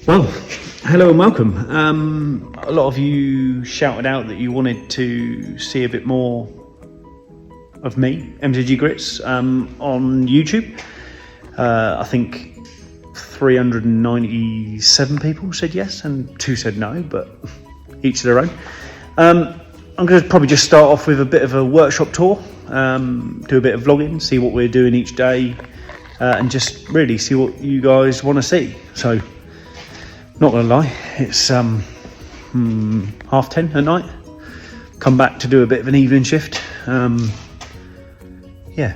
Well, hello and welcome. A lot of you shouted out that you wanted to see a bit more of me, MZG Grits, on YouTube. I think 397 people said yes and 2 said no, but each to their own. I'm going to probably just start off with a bit of a workshop tour, do a bit of vlogging, see what we're doing each day, and just really see what you guys want to see. So, not gonna lie, it's 10:30 at night. Come back to do a bit of an evening shift. Yeah, a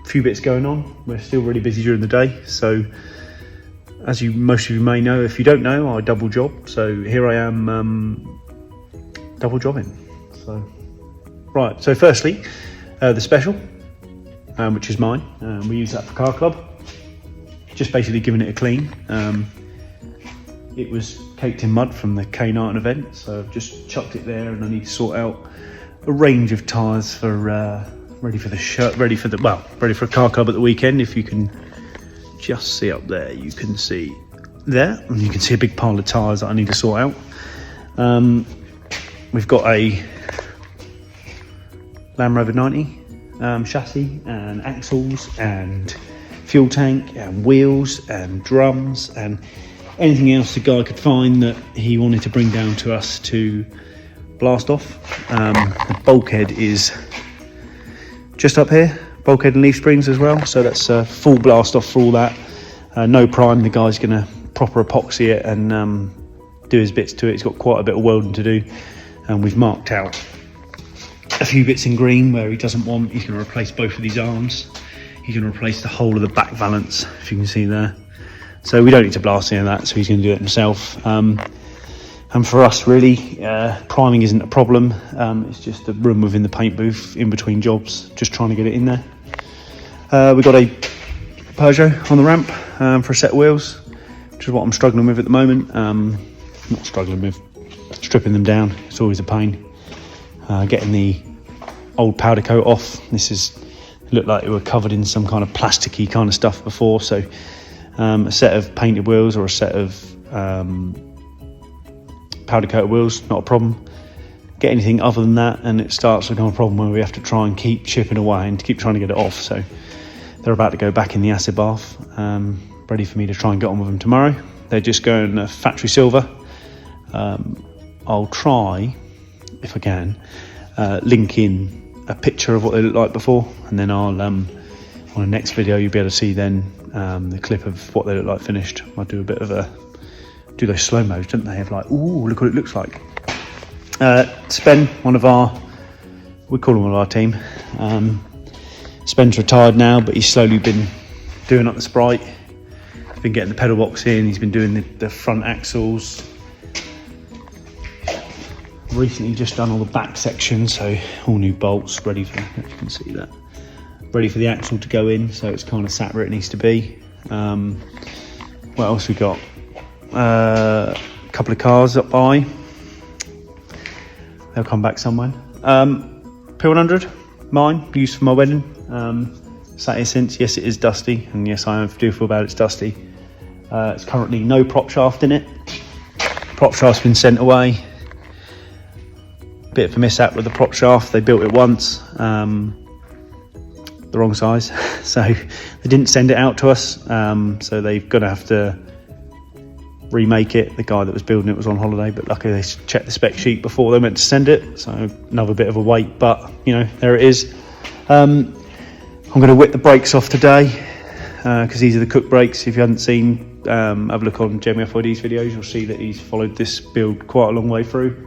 few bits going on. We're still really busy during the day. So, as most of you may know, if you don't know, I double job. So here I am, double jobbing. So, right. So firstly, the special, which is mine. We use that for Car Club. Just basically giving it a clean. It was caked in mud from the K9 event, so I've just chucked it there, and I need to sort out a range of tyres for ready for a Car Club at the weekend. If you can just see up there, you can see there, and you can see a big pile of tyres that I need to sort out. We've got a Land Rover 90 chassis and axles and fuel tank and wheels and drums and anything else the guy could find that he wanted to bring down to us to blast off. The bulkhead is just up here, bulkhead and leaf springs as well, so that's a full blast off for all that. No prime, the guy's going to proper epoxy it and do his bits to it. He's got quite a bit of welding to do, and we've marked out a few bits in green where he doesn't want. He's going to replace both of these arms. He's going to replace the whole of the back valance, if you can see there. So we don't need to blast any of that, so he's going to do it himself. And for us, really, priming isn't a problem. It's just the room within the paint booth in between jobs, just trying to get it in there. We've got a Peugeot on the ramp for a set of wheels, which is what I'm struggling with at the moment. Not struggling with, stripping them down. It's always a pain. Getting the old powder coat off. It looked like it were covered in some kind of plasticky kind of stuff before, so a set of painted wheels or a set of powder coated wheels, not a problem. Get anything other than that and it starts to become a problem where we have to try and keep chipping away and keep trying to get it off. So they're about to go back in the acid bath, ready for me to try and get on with them tomorrow. They're just going factory silver. I'll try, if I can, link in a picture of what they look like before, and then I'll on the next video you'll be able to see then the clip of what they look like finished. I'll do a bit of do those slow-mos, don't they, have like, ooh, look what it looks like. Spen, we call him one of our team. Spen's retired now, but he's slowly been doing up the Sprite. He's been getting the pedal box in, he's been doing the front axles. Recently just done all the back sections, so all new bolts ready for, you can see that, ready for the axle to go in, so it's kind of sat where it needs to be. What else we got? A couple of cars up by, they'll come back somewhere. P100, mine, used for my wedding. Sat here since. Yes, it is dusty, and yes, I do feel bad it's dusty. It's currently no prop shaft in it. Prop shaft's been sent away. Bit of a mishap with the prop shaft. They built it once, the wrong size, so they didn't send it out to us. So they're gonna have to remake it. The guy that was building it was on holiday, but luckily they checked the spec sheet before they went to send it. So another bit of a wait, but you know, there it is. I'm gonna whip the brakes off today because these are the cook brakes. If you haven't seen, have a look on Jamie FID's videos. You'll see that he's followed this build quite a long way through.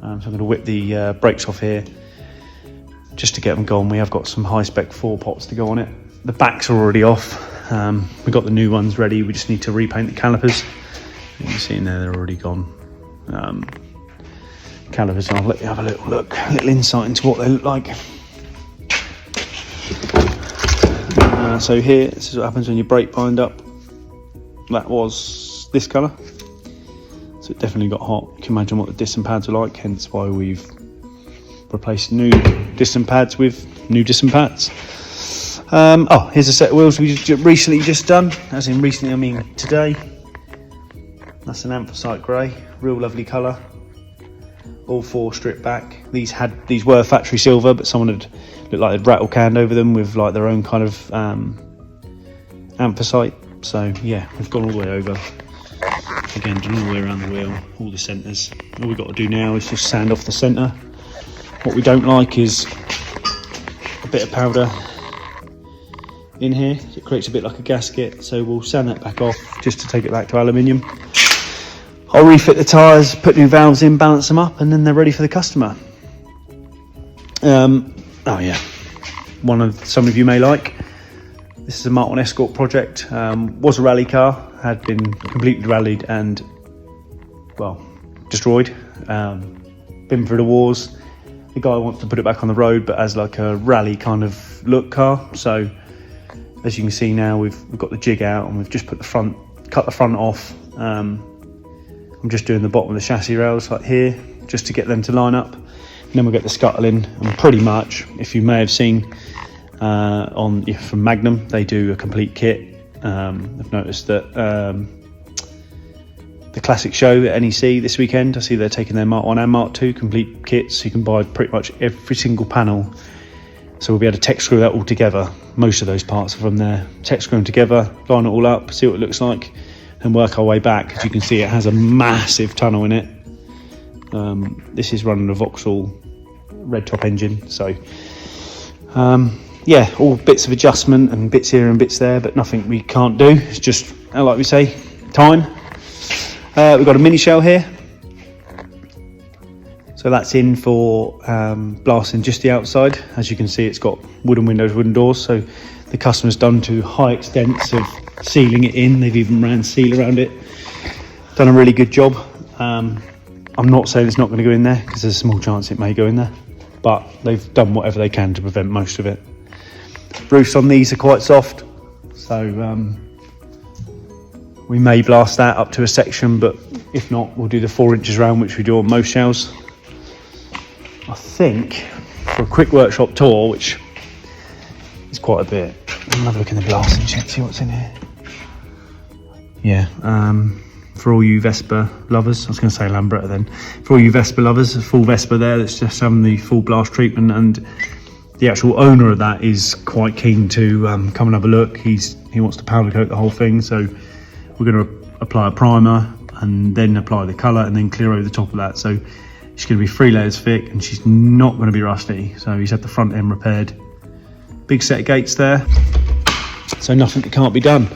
So I'm going to whip the brakes off here just to get them going. We have got some high-spec 4-pots to go on it. The backs are already off. We've got the new ones ready. We just need to repaint the calipers. You can see in there, they're already gone. Calipers, I'll let you have a little look, a little insight into what they look like. So here, this is what happens when your brake bind up. That was this colour. So it definitely got hot. You can imagine what the disc and pads are like, hence why we've replaced new disc and pads with new disc and pads. Here's a set of wheels we recently just done. As in recently, I mean today. That's an anthracite grey, real lovely colour. All 4 stripped back. These were factory silver, but someone had looked like they'd rattle canned over them with like their own kind of anthracite. So yeah, we've gone all the way over. Again, done all the way around the wheel, all the centres. All we've got to do now is just sand off the centre. What we don't like is a bit of powder in here. It creates a bit like a gasket, so we'll sand that back off just to take it back to aluminium. I'll refit the tyres, put new valves in, balance them up, and then they're ready for the customer. Oh yeah, one some of you may like. This is a Mark 1 Escort project. Was a rally car, had been completely rallied and, well, destroyed. Been through the wars. The guy wants to put it back on the road, but as like a rally kind of look car. So as you can see now, we've got the jig out and we've just cut the front off. I'm just doing the bottom of the chassis rails like here, just to get them to line up. And then we'll get the scuttle in, and pretty much, if you may have seen from Magnum, they do a complete kit. I've noticed that the classic show at NEC this weekend, I see they're taking their Mark 1 and Mark 2 complete kits, so you can buy pretty much every single panel. So we'll be able to tech screw that all together. Most of those parts are from there. Tech screw them together, line it all up, see what it looks like, and work our way back. As you can see, it has a massive tunnel in it. This is running a Vauxhall red top engine, so yeah, all bits of adjustment and bits here and bits there, but nothing we can't do. It's just, like we say, time. We've got a mini shell here, so that's in for blasting just the outside. As you can see, it's got wooden windows, wooden doors, so the customer's done to high extents of sealing it in. They've even ran seal around it, done a really good job. I'm not saying it's not going to go in there, because there's a small chance it may go in there, but they've done whatever they can to prevent most of it. Roofs on these are quite soft, so we may blast that up to a section, but if not, we'll do the 4 inches round, which we do on most shells. I think for a quick workshop tour, which is quite a bit, I'll have a look in the blasting shed, see what's in here. Yeah, for all you Vespa lovers, I was going to say Lambretta then, for all you Vespa lovers, a full Vespa there that's just having the full blast treatment, and the actual owner of that is quite keen to come and have a look. He wants to powder coat the whole thing, so we're going to apply a primer and then apply the colour and then clear over the top of that. So she's going to be 3 layers thick and she's not going to be rusty. So he's had the front end repaired. Big set of gates there, so nothing that can't be done.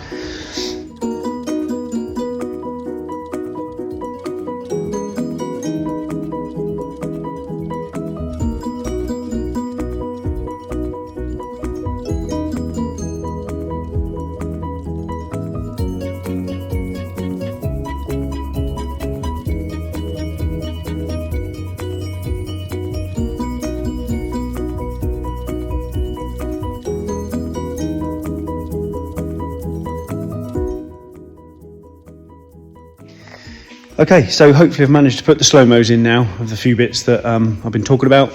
Okay, so hopefully I've managed to put the slow-mos in now of the few bits that I've been talking about.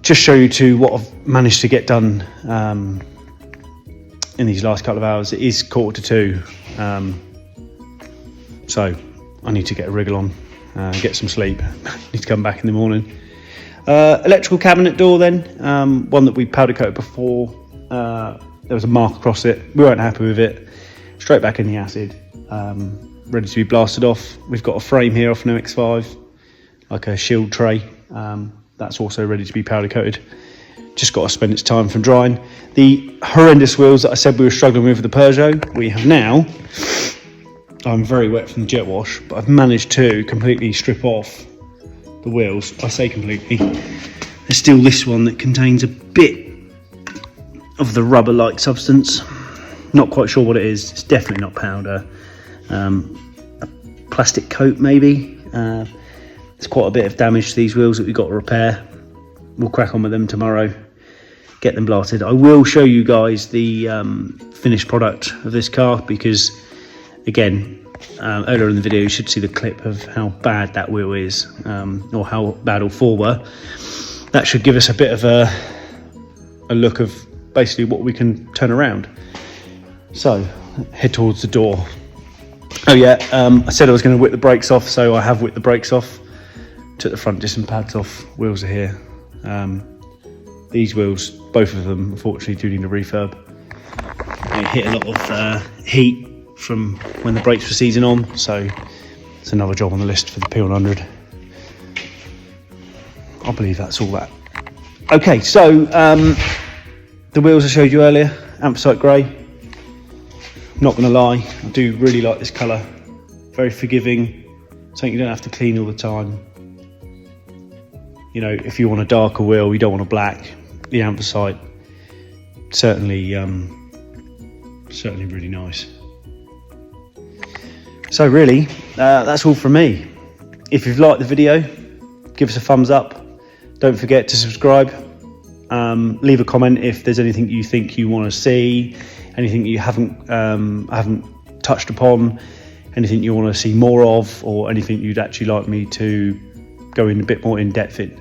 Just show you to what I've managed to get done in these last couple of hours. It is 1:45, so I need to get a wriggle on, get some sleep. Need to come back in the morning. Electrical cabinet door then, one that we powder coated before. There was a mark across it. We weren't happy with it. Straight back in the acid. Ready to be blasted off. We've got a frame here off an MX-5, like a shield tray. That's also ready to be powder coated. Just got to spend its time from drying. The horrendous wheels that I said we were struggling with the Peugeot, we have now. I'm very wet from the jet wash, but I've managed to completely strip off the wheels. I say completely. There's still this one that contains a bit of the rubber-like substance. Not quite sure what it is. It's definitely not powder. A plastic coat maybe. There's quite a bit of damage to these wheels that we've got to repair. We'll crack on with them tomorrow, get them blasted. I will show you guys the finished product of this car, because again, earlier in the video you should see the clip of how bad that wheel is, or how bad all 4 were. That should give us a bit of a look of basically what we can turn around. So head towards the door. Oh yeah, I said I was going to whip the brakes off, so I have whipped the brakes off. Took the front disc and pads off. Wheels are here. These wheels, both of them, unfortunately, do need a refurb. They hit a lot of heat from when the brakes were seizing on, so it's another job on the list for the P100. I believe that's all that. Okay, so the wheels I showed you earlier, anthracite grey. Not going to lie, I do really like this colour. Very forgiving, something you don't have to clean all the time. You know, if you want a darker wheel, you don't want a black, the anthracite certainly really nice. So really, that's all from me. If you've liked the video, give us a thumbs up. Don't forget to subscribe. Leave a comment if there's anything you think you want to see, anything you haven't touched upon, anything you want to see more of, or anything you'd actually like me to go in a bit more in depth in.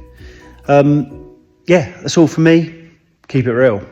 Yeah, that's all from me. Keep it real.